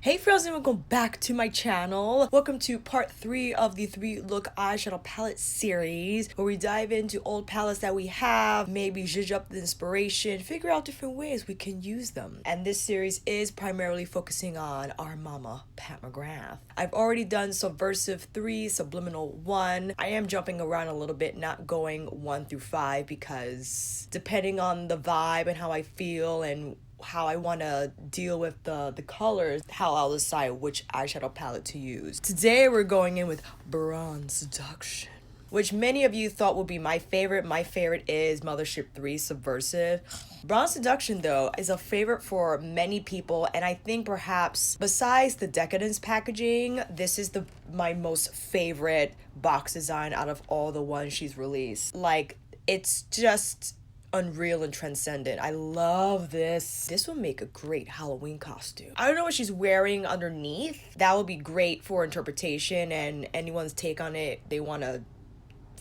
Hey friends, and welcome back to my channel. Welcome to part 3 of the 3-look eyeshadow palette series, where we dive into old palettes that we have, maybe zhuzh up the inspiration, figure out different ways we can use them. And this series is primarily focusing on our mama, Pat McGrath. I've already done Subversive 3, Subliminal 1. I am jumping around a little bit, not going 1 through 5, because depending on the vibe and how I feel and how I want to deal with the colors, how I'll decide which eyeshadow palette to use. Today we're going in with Bronze Seduction, which many of you thought would be my favorite. My favorite is Mothership 3 Subversive. Bronze Seduction, though, is a favorite for many people, and I think perhaps besides the Decadence packaging, this is my most favorite box design out of all the ones she's released. Like, it's just unreal and transcendent. I love this. This will make a great Halloween costume. I don't know what she's wearing underneath. That would be great for interpretation and anyone's take on it. They want to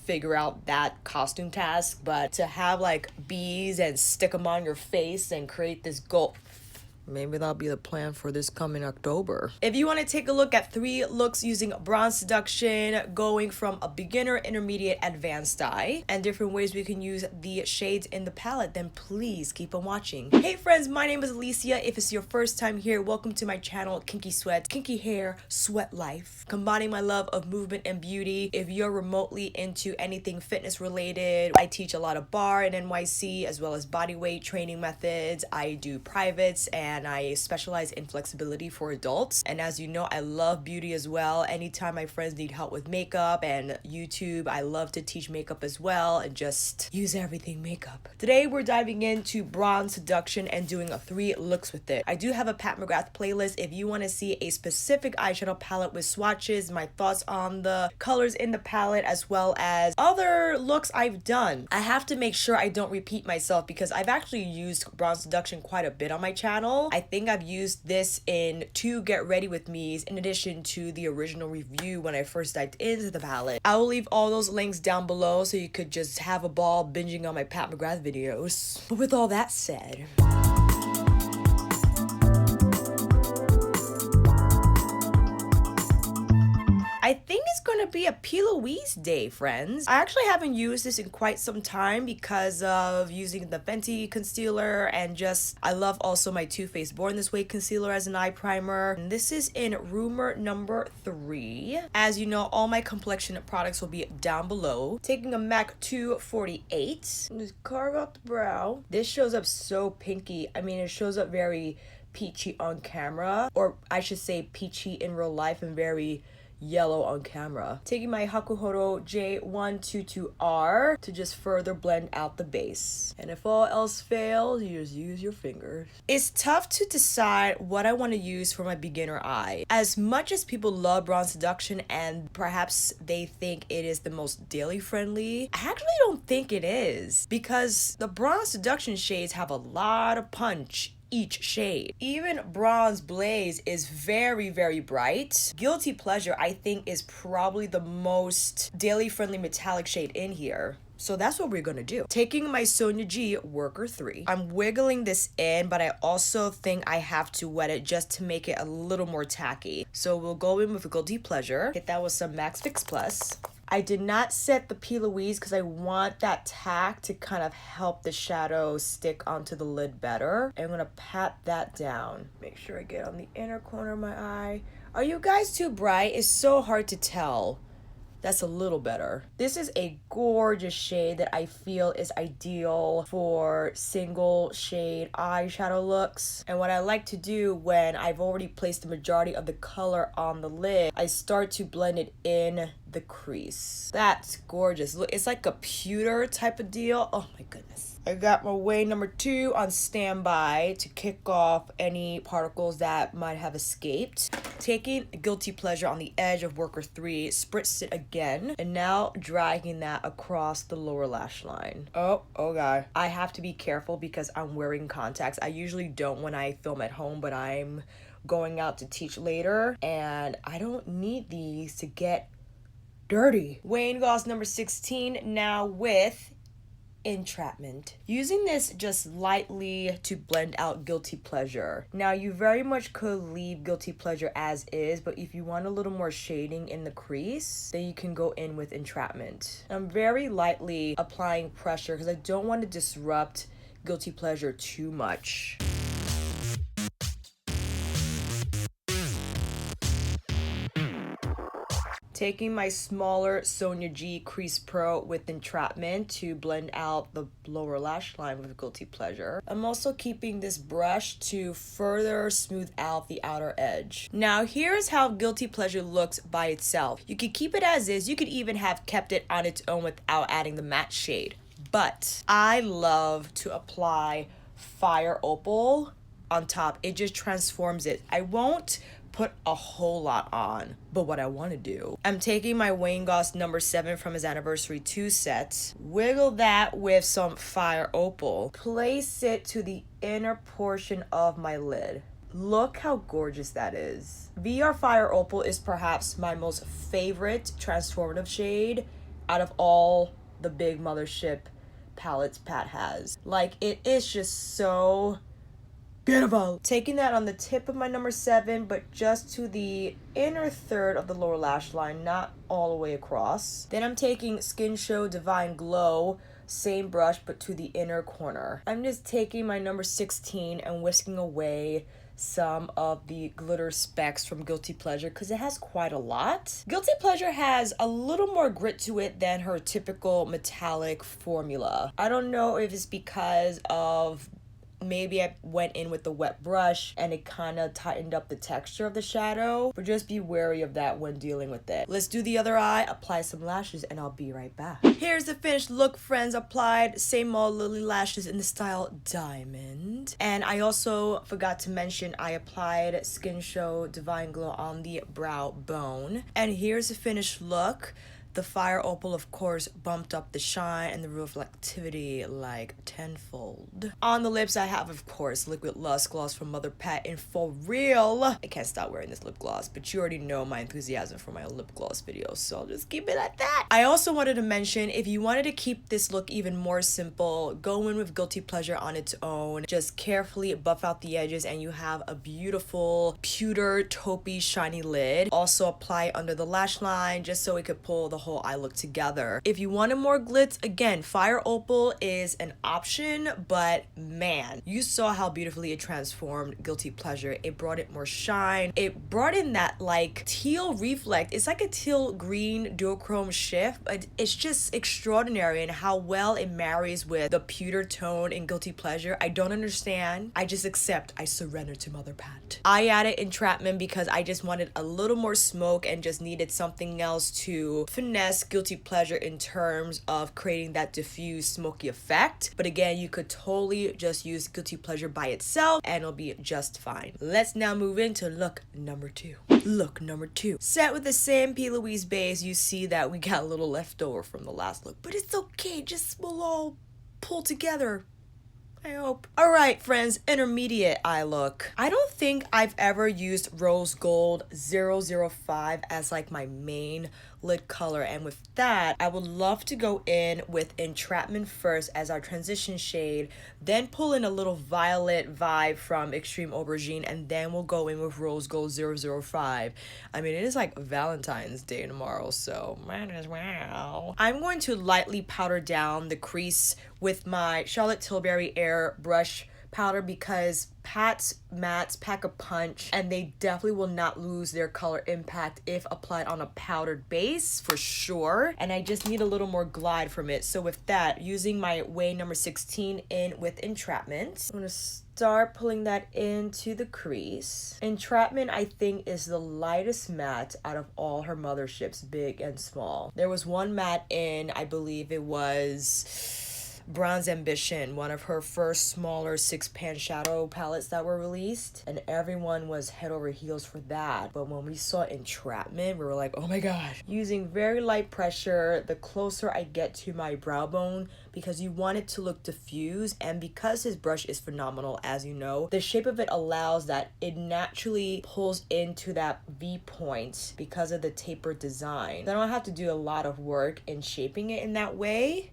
figure out that costume task, but to have like bees and stick them on your face and create this gold, maybe that'll be the plan for this coming October. If you want to take a look at 3 looks using Bronze Seduction, going from a beginner, intermediate, advanced eye, and different ways we can use the shades in the palette, then please keep on watching. Hey friends, my name is Alicia. If it's your first time here, welcome to my channel, Kinky Sweat, Kinky Hair, Sweat Life, combining my love of movement and beauty. If you're remotely into anything fitness related, I teach a lot of bar in NYC, as well as body weight training methods. I do privates and I specialize in flexibility for adults. And as you know, I love beauty as well. Anytime my friends need help with makeup and YouTube, I love to teach makeup as well and just use everything makeup. Today we're diving into Bronze Seduction and doing 3 looks with it. I do have a Pat McGrath playlist if you want to see a specific eyeshadow palette with swatches, my thoughts on the colors in the palette, as well as other looks I've done. I have to make sure I don't repeat myself because I've actually used Bronze Seduction quite a bit on my channel. I think I've used this in 2 Get Ready With Me's in addition to the original review when I first dived into the palette. I will leave all those links down below so you could just have a ball binging on my Pat McGrath videos. But with all that said, I think it's going to be a P. Louise day, friends. I actually haven't used this in quite some time because of using the Fenty concealer, and just I love also my Too Faced Born This Way concealer as an eye primer. And this is in Rumor number 3. As you know, all my complexion products will be down below. Taking a MAC 248, just carve out the brow. This shows up so pinky. I mean, it shows up very peachy on camera, or I should say peachy in real life and very yellow on camera. Taking my Hakuhodo J122R to just further blend out the base. And if all else fails, you just use your fingers. It's tough to decide what I want to use for my beginner eye. As much as people love Bronze Seduction and perhaps they think it is the most daily friendly, I actually don't think it is, because the Bronze Seduction shades have a lot of punch each shade. Even Bronze Blaze is very, very bright. Guilty Pleasure, I think, is probably the most daily friendly metallic shade in here. So that's what we're gonna do. Taking my Sonia G Worker 3. I'm wiggling this in, but I also think I have to wet it just to make it a little more tacky. So we'll go in with a Guilty Pleasure. Hit that with some Max Fix Plus. I did not set the P. Louise because I want that tack to kind of help the shadow stick onto the lid better. I'm going to pat that down. Make sure I get on the inner corner of my eye. Are you guys too bright? It's so hard to tell. That's a little better. This is a gorgeous shade that I feel is ideal for single shade eyeshadow looks. And what I like to do when I've already placed the majority of the color on the lid, I start to blend it in the crease. That's gorgeous. Look, it's like a pewter type of deal. Oh my goodness. I got my way number 2 on standby to kick off any particles that might have escaped. Taking Guilty Pleasure on the edge of Worker 3, spritz it again, and now dragging that across the lower lash line. Oh god. I have to be careful because I'm wearing contacts. I usually don't when I film at home, but I'm going out to teach later, and I don't need these to get dirty. Wayne Goss number 16, now with Entrapment. Using this just lightly to blend out Guilty Pleasure. Now, you very much could leave Guilty Pleasure as is, but if you want a little more shading in the crease, then you can go in with Entrapment. I'm very lightly applying pressure because I don't want to disrupt Guilty Pleasure too much. Taking my smaller Sonia G Crease Pro with Entrapment to blend out the lower lash line with Guilty Pleasure. I'm also keeping this brush to further smooth out the outer edge. Now here's how Guilty Pleasure looks by itself. You could keep it as is, you could even have kept it on its own without adding the matte shade. But I love to apply Fire Opal on top. It just transforms it. I won't put a whole lot on, but what I want to do, I'm taking my Wayne Goss number 7 from his Anniversary 2 set, wiggle that with some Fire Opal, place it to the inner portion of my lid. Look how gorgeous that is. VR Fire Opal is perhaps my most favorite transformative shade out of all the big Mothership palettes Pat has. Like, it is just so beautiful. Taking that on the tip of my number 7, but just to the inner third of the lower lash line, not all the way across. Then I'm taking Skin Show Divine Glow, same brush, but to the inner corner. I'm just taking my number 16 and whisking away some of the glitter specks from Guilty Pleasure because it has quite a lot. Guilty Pleasure has a little more grit to it than her typical metallic formula. I don't know if it's because of maybe I went in with the wet brush and it kind of tightened up the texture of the shadow, but just be wary of that when dealing with it. Let's do the other eye, apply some lashes, and I'll be right back. Here's the finished look, friends. Applied same old Lily lashes in the style Diamond. And I also forgot to mention I applied Skin Show Divine Glow on the brow bone. And here's the finished look. The Fire Opal, of course, bumped up the shine and the reflectivity like tenfold. On the lips, I have, of course, Liquid Lust Gloss from Mother Pat in For Real. I can't stop wearing this lip gloss, but you already know my enthusiasm for my lip gloss videos, so I'll just keep it at that. I also wanted to mention, if you wanted to keep this look even more simple, go in with Guilty Pleasure on its own. Just carefully buff out the edges and you have a beautiful pewter taupey shiny lid. Also apply under the lash line just so it could pull the whole eye look together. If you wanted more glitz, again, Fire Opal is an option, but man, you saw how beautifully it transformed Guilty Pleasure. It brought it more shine. It brought in that like teal reflect. It's like a teal green duochrome shift, but it's just extraordinary in how well it marries with the pewter tone in Guilty Pleasure. I don't understand. I just accept. I surrender to Mother Pat. I added Entrapment because I just wanted a little more smoke and just needed something else to finesse Guilty Pleasure in terms of creating that diffused smoky effect. But again, you could totally just use Guilty Pleasure by itself and it'll be just fine. Let's now move into look number 2. Look number 2. Set with the same P. Louise base, you see that we got a little leftover from the last look, but it's okay, just we'll all pull together, I hope. Alright friends, intermediate eye look. I don't think I've ever used Rose Gold 005 as like my main lid color, and with that I would love to go in with Entrapment first as our transition shade, then pull in a little violet vibe from Extreme Aubergine, and then we'll go in with Rose Gold 005. I mean, it is like Valentine's Day tomorrow, so might as well. I'm going to lightly powder down the crease with my Charlotte Tilbury Air brush powder because Pat's mattes pack a punch and they definitely will not lose their color impact if applied on a powdered base for sure, and I just need a little more glide from it. So with that, using my Way number 16 in with Entrapment, I'm gonna start pulling that into the crease. Entrapment, I think, is the lightest matte out of all her motherships, big and small. There was one matte in, I believe it was Bronze Ambition, one of her first smaller 6-pan shadow palettes that were released, and everyone was head over heels for that. But when we saw Entrapment, we were like, oh my god. Using very light pressure the closer I get to my brow bone, because you want it to look diffused, and because his brush is phenomenal, as you know, the shape of it allows that it naturally pulls into that V point because of the tapered design. So I don't have to do a lot of work in shaping it in that way.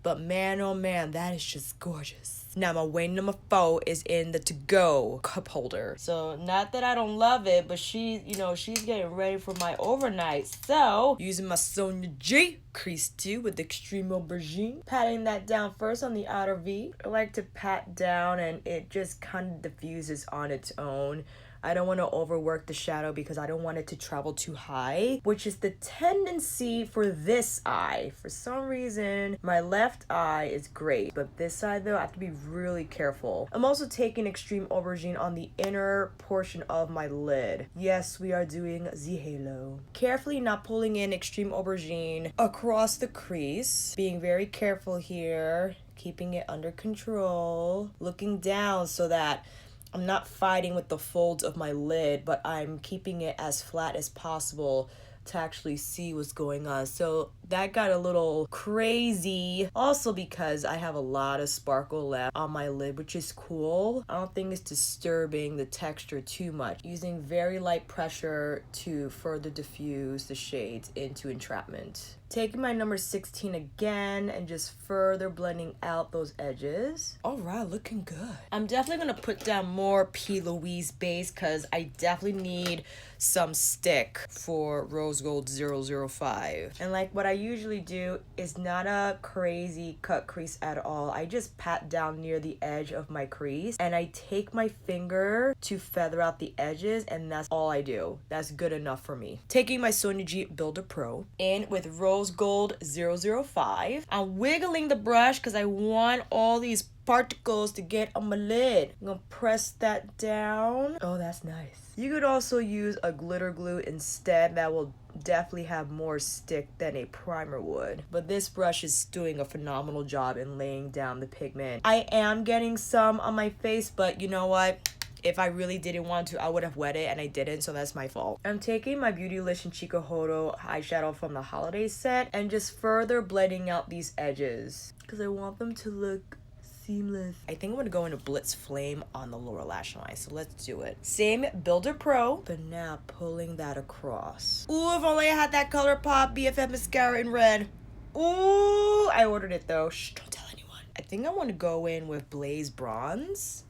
But man, oh man, that is just gorgeous. Now my way number 4 is in the to-go cup holder. So not that I don't love it, but she's getting ready for my overnight. So using my Sonia G crease 2 with extreme aubergine, patting that down first on the outer V. I like to pat down and it just kind of diffuses on its own. I don't want to overwork the shadow because I don't want it to travel too high, which is the tendency for this eye. For some reason, my left eye is great, but this side though, I have to be really careful. I'm also taking extreme aubergine on the inner portion of my lid. Yes, we are doing the halo. Carefully not pulling in extreme aubergine across the crease. Being very careful here, keeping it under control. Looking down so that I'm not fighting with the folds of my lid, but I'm keeping it as flat as possible to actually see what's going on. So that got a little crazy. Also because I have a lot of sparkle left on my lid, which is cool. I don't think it's disturbing the texture too much. Using very light pressure to further diffuse the shades into Entrapment. Taking my number 16 again and just further blending out those edges. All right, looking good. I'm definitely gonna put down more P. Louise base because I definitely need some stick for Rose Gold 005. And like what I usually do is not a crazy cut crease at all. I just pat down near the edge of my crease and I take my finger to feather out the edges, and that's all I do. That's good enough for me. Taking my Sonia G Builder Pro in with Rose Gold 005. I'm wiggling the brush because I want all these particles to get on my lid. I'm gonna press that down. Oh, that's nice. You could also use a glitter glue instead. That will definitely have more stick than a primer would. But this brush is doing a phenomenal job in laying down the pigment. I am getting some on my face, but you know what? If I really didn't want to, I would have wet it, and I didn't, so that's my fault. I'm taking my Beautylicious Chikuhodo eyeshadow from the holiday set and just further blending out these edges because I want them to look seamless. I think I'm gonna go into Blitz Flame on the lower lash line, so let's do it. Same Builder Pro, but now pulling that across. Ooh, if only I had that ColourPop BFF mascara in red. Ooh, I ordered it though. Shh, don't tell anyone. I think I want to go in with Blaze Bronze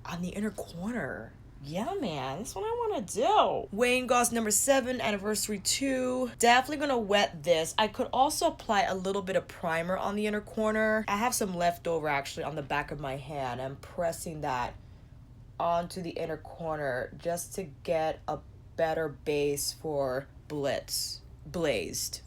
on the inner corner. Yeah, man, that's what I want to do. Wayne Goss number 7, Anniversary 2. Definitely gonna wet this. I could also apply a little bit of primer on the inner corner. I have some leftover actually on the back of my hand. I'm pressing that onto the inner corner just to get a better base for Blazed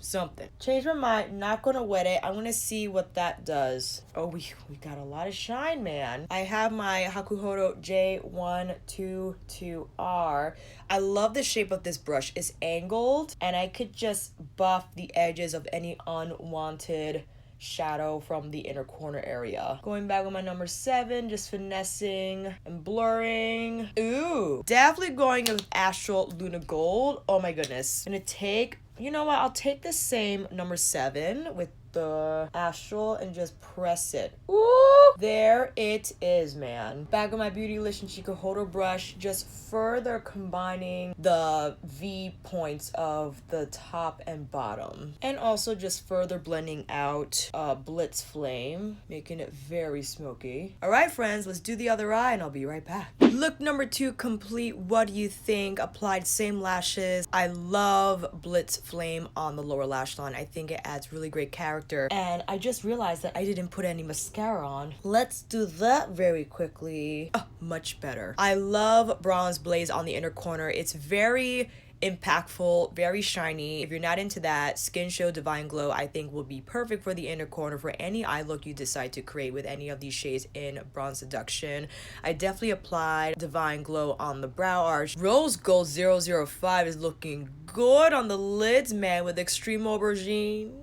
something. Change my mind, not gonna wet it. I'm gonna see what that does. Oh, we got a lot of shine, man. I have my Hakuhodo J122R. I love the shape of this brush. It's angled and I could just buff the edges of any unwanted shadow from the inner corner area. Going back with my number 7, just finessing and blurring. Ooh, definitely going with Astral Luna Gold. Oh my goodness. I'm gonna take, you know what, I'll take the same number 7 with the Astral and just press it. Ooh, there it is, man. Back with my Beautylicious Chikuhodo brush, just further combining the V points of the top and bottom, and also just further blending out Blitz Flame, making it very smoky. All right, friends, let's do the other eye and I'll be right back. Look number 2 complete. What do you think? Applied same lashes. I love Blitz Flame on the lower lash line. I think it adds really great character. And I just realized that I didn't put any mascara on. Let's do that very quickly. Oh, much better. I love Bronze Blaze on the inner corner. It's very impactful, very shiny. If you're not into that, Skin Show Divine Glow I think will be perfect for the inner corner for any eye look you decide to create with any of these shades in Bronze Seduction. I definitely applied Divine Glow on the brow arch. Rose Gold 005 is looking good on the lids, man, with Extreme Aubergine.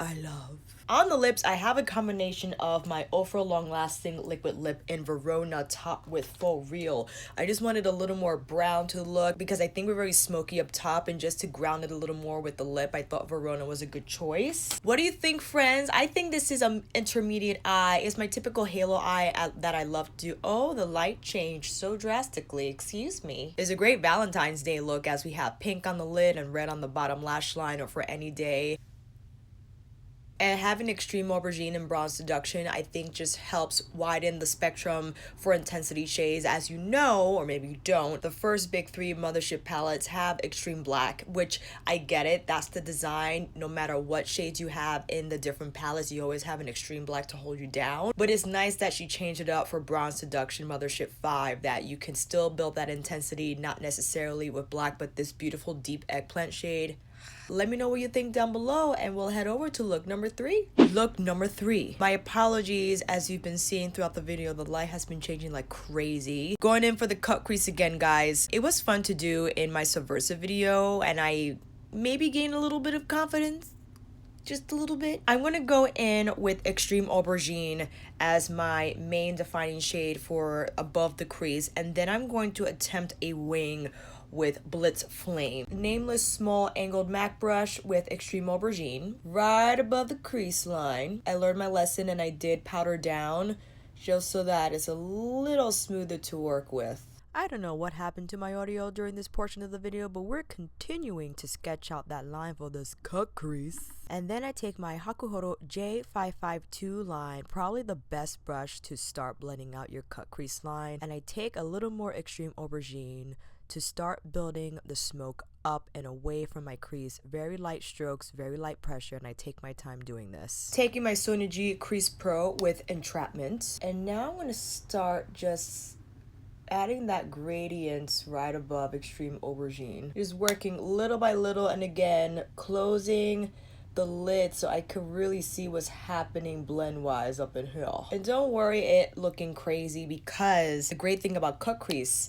I love. On the lips, I have a combination of my Ultra Long Lasting Liquid Lip in Verona topped with Faux Real. I just wanted a little more brown to the look because I think we're very smoky up top, and just to ground it a little more with the lip, I thought Verona was a good choice. What do you think, friends? I think this is an intermediate eye. It's my typical halo eye that I love to do. Oh, the light changed so drastically. Excuse me. It's a great Valentine's Day look as we have pink on the lid and red on the bottom lash line, or for any day. And having Extreme Aubergine and Bronze Seduction, I think, just helps widen the spectrum for intensity shades. As you know, or maybe you don't, the first big three Mothership palettes have Extreme Black, which I get it. That's the design. No matter what shades you have in the different palettes, you always have an Extreme Black to hold you down. But it's nice that she changed it up for Bronze Seduction Mothership 5, that you can still build that intensity, not necessarily with black, but this beautiful deep eggplant shade. Let me know what you think down below, and we'll head over to look number 3. Look number 3. My apologies, as you've been seeing throughout the video, the light has been changing like crazy. Going in for the cut crease again, guys. It was fun to do in my Subversive video, and I maybe gained a little bit of confidence. Just a little bit. I'm going to go in with Extreme Aubergine as my main defining shade for above the crease, and then I'm going to attempt a wing with Blitz Flame. Nameless small angled MAC brush with Extreme Aubergine right above the crease line. I learned my lesson and I did powder down just so that it's a little smoother to work with. I don't know what happened to my audio during this portion of the video, but we're continuing to sketch out that line for this cut crease. And then I take my Hakuhodo J552 line, probably the best brush to start blending out your cut crease line. And I take a little more Extreme Aubergine to start building the smoke up and away from my crease. Very light strokes, very light pressure, and I take my time doing this. Taking my Sonia G Crease Pro with Entrapment. And now I'm going to start just adding that gradient right above Extreme Aubergine. Just working little by little, and again, closing the lid so I could really see what's happening blend-wise up in here. And don't worry it looking crazy, because the great thing about cut crease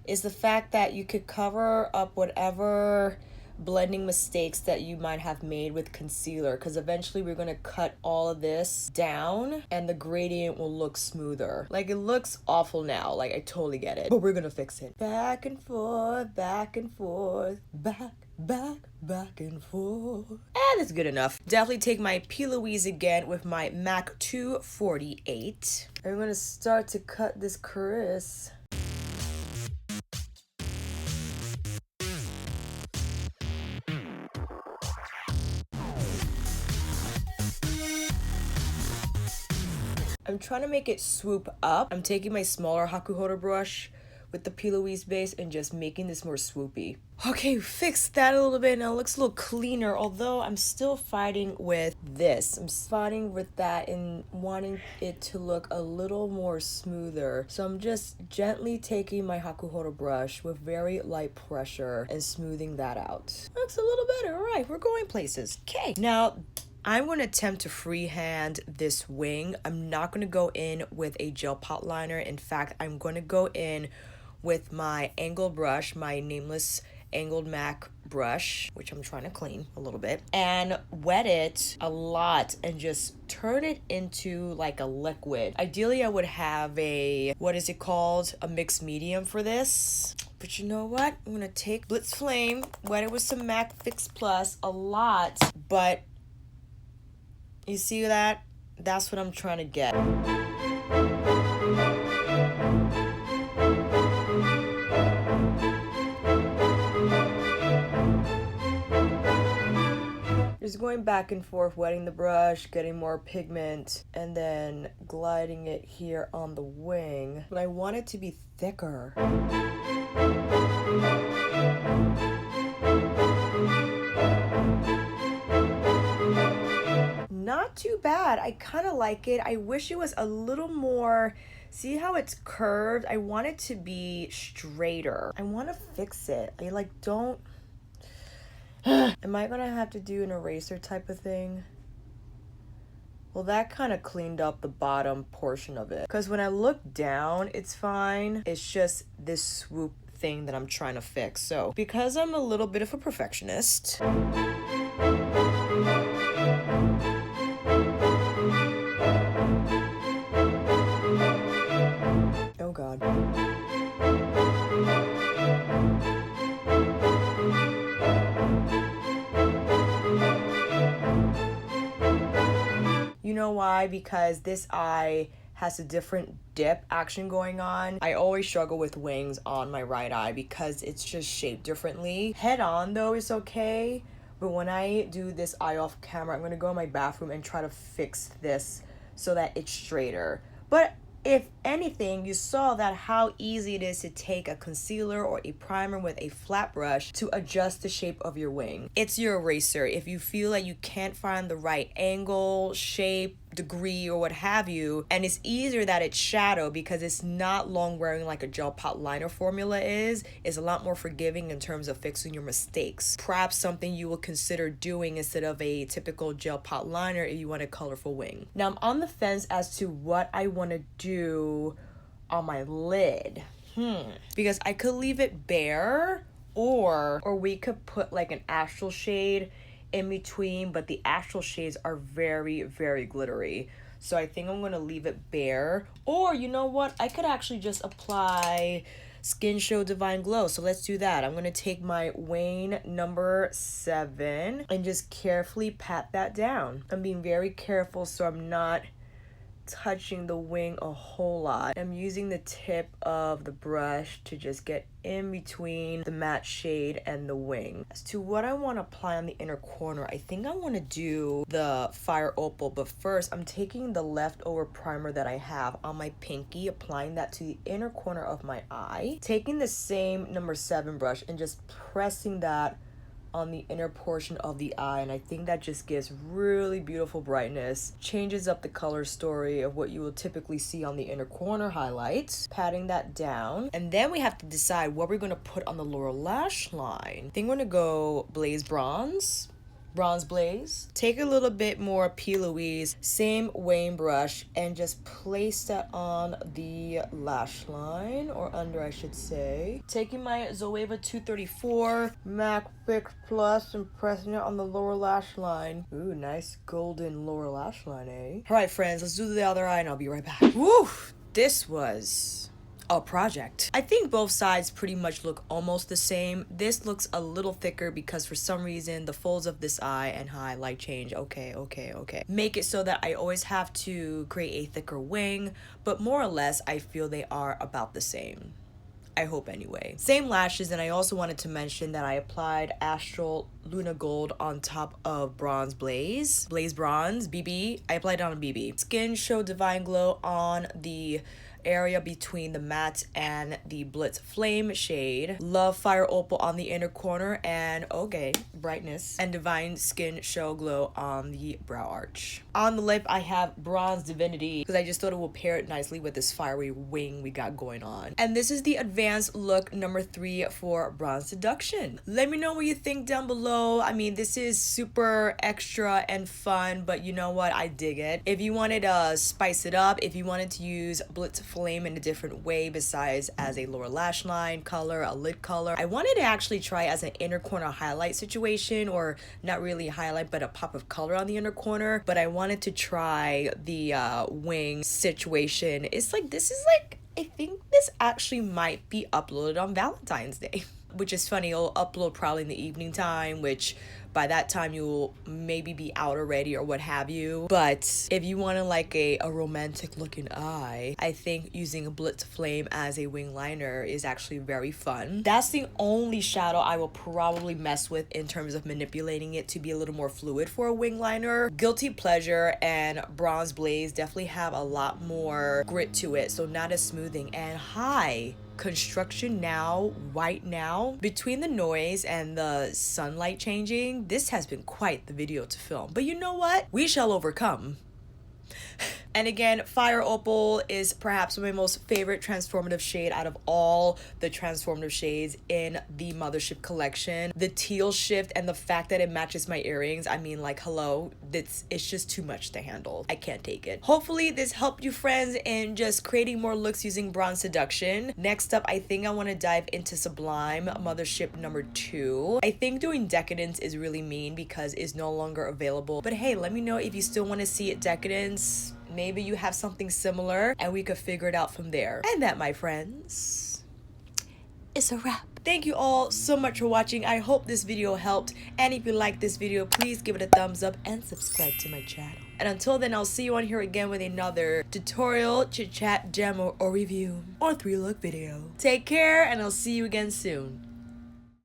is the fact that you could cover up whatever blending mistakes that you might have made with concealer, because eventually we're going to cut all of this down and the gradient will look smoother. Like, it looks awful now, like I totally get it, but we're gonna fix it. Back and forth, back and forth, back and forth. And it's good enough. Definitely take my P. Louise again with my MAC 248. I'm gonna start to cut this crease. I'm trying to make it swoop up. I'm taking my smaller Hakuhodo brush with the P. Louise base and just making this more swoopy. Okay, fixed that a little bit. Now it looks a little cleaner, although I'm still fighting with this. I'm fighting with that and wanting it to look a little more smoother. So I'm just gently taking my Hakuhodo brush with very light pressure and smoothing that out. Looks a little better. All right, we're going places. Okay, now I'm going to attempt to freehand this wing. I'm not going to go in with a gel pot liner. In fact, I'm going to go in with my angled brush, my nameless angled MAC brush, which I'm trying to clean a little bit, and wet it a lot and just turn it into like a liquid. Ideally, I would have a, what is it called? A mixed medium for this. But you know what? I'm going to take Blitz Flame, wet it with some MAC Fix Plus a lot, but you see that? That's what I'm trying to get. Just going back and forth, wetting the brush, getting more pigment, and then gliding it here on the wing. But I want it to be thicker. Not too bad. I kind of like it. I wish it was a little more. See how it's curved? I want it to be straighter. I want to fix it. I like don't. Am I gonna have to do an eraser type of thing? Well, that kind of cleaned up the bottom portion of it. Because when I look down, it's fine. It's just this swoop thing that I'm trying to fix. So, because I'm a little bit of a perfectionist. Oh God. You know why? Because this eye has a different dip action going on. I always struggle with wings on my right eye because it's just shaped differently. Head on though is okay, But when I do this eye off camera, I'm going to go in my bathroom and try to fix this so that it's straighter. But if anything, you saw that how easy it is to take a concealer or a primer with a flat brush to adjust the shape of your wing. It's your eraser. If you feel like you can't find the right angle, shape, degree, or what have you, and it's easier that it's shadow because it's not long wearing like a gel pot liner formula is a lot more forgiving in terms of fixing your mistakes. Perhaps something you will consider doing instead of a typical gel pot liner if you want a colorful wing. Now I'm on the fence as to what I want to do on my lid. Because I could leave it bare, or we could put like an astral shade in between, but the astral shades are very, very glittery. So I think I'm gonna leave it bare. Or you know what? I could actually just apply Skin Show Divine Glow. So let's do that. I'm gonna take my wing number 7 and just carefully pat that down. I'm being very careful so I'm not touching the wing a whole lot. I'm using the tip of the brush to just get in between the matte shade and the wing. As to what I want to apply on the inner corner, I think I want to do the Fire Opal, but first I'm taking the leftover primer that I have on my pinky, applying that to the inner corner of my eye, taking the same number 7 brush and just pressing that on the inner portion of the eye, and I think that just gives really beautiful brightness, changes up the color story of what you will typically see on the inner corner highlights. Patting that down, and then we have to decide what we're going to put on the lower lash line. I think we're going to go Blaze Bronze Blaze. Take a little bit more P. Louise, same wing brush, and just place that on the lash line, or under I should say. Taking my Zoeva 234 MAC Fix Plus and pressing it on the lower lash line. Ooh, nice golden lower lash line, eh? Alright friends, let's do the other eye and I'll be right back. Woo! This was a project. I think both sides pretty much look almost the same. This looks a little thicker because for some reason the folds of this eye and highlight change. Okay. Make it so that I always have to create a thicker wing, but more or less I feel they are about the same. I hope anyway. Same lashes, and I also wanted to mention that I applied Astral Luna Gold on top of Bronze Blaze Bronze BB. I applied it on a BB. Skin Show Divine Glow on the area between the matte and the Blitz Flame shade. Love Fire Opal on the inner corner, and okay, brightness, and Divine Skin Show Glow on the brow arch. On the lip, I have Bronze Divinity because I just thought it will pair it nicely with this fiery wing we got going on. And this is the advanced look number 3 for Bronze Seduction. Let me know what you think down below. I mean, this is super extra and fun, but you know what? I dig it. If you wanted to spice it up, if you wanted to use Blitz Flame in a different way besides as a lower lash line color, a lid color, I wanted to actually try as an inner corner highlight situation, or not really a highlight but a pop of color on the inner corner, but I wanted to try the wing situation. It's like, this is like, I think this actually might be uploaded on Valentine's Day, which is funny. It'll upload probably in the evening time, which by that time you'll maybe be out already or what have you. But if you want to like a romantic looking eye, I think using a Blitz Flame as a wing liner is actually very fun. That's the only shadow I will probably mess with in terms of manipulating it to be a little more fluid for a wing liner. Guilty Pleasure and Bronze Blaze definitely have a lot more grit to it, so not as smoothing. And hi, construction now, white now. Between the noise and the sunlight changing, this has been quite the video to film. But you know what? We shall overcome. And again, Fire Opal is perhaps my most favorite transformative shade out of all the transformative shades in the Mothership collection. The teal shift and the fact that it matches my earrings, I mean, like, hello, it's just too much to handle. I can't take it. Hopefully this helped you friends in just creating more looks using Bronze Seduction. Next up, I think I want to dive into Sublime Mothership number 2. I think doing Decadence is really mean because it's no longer available. But hey, let me know if you still want to see it Decadence. Maybe you have something similar and we could figure it out from there. And that, my friends, is a wrap. Thank you all so much for watching. I hope this video helped. And if you like this video, please give it a thumbs up and subscribe to my channel. And until then, I'll see you on here again with another tutorial, chit chat, demo, or review, or 3-look video. Take care, and I'll see you again soon.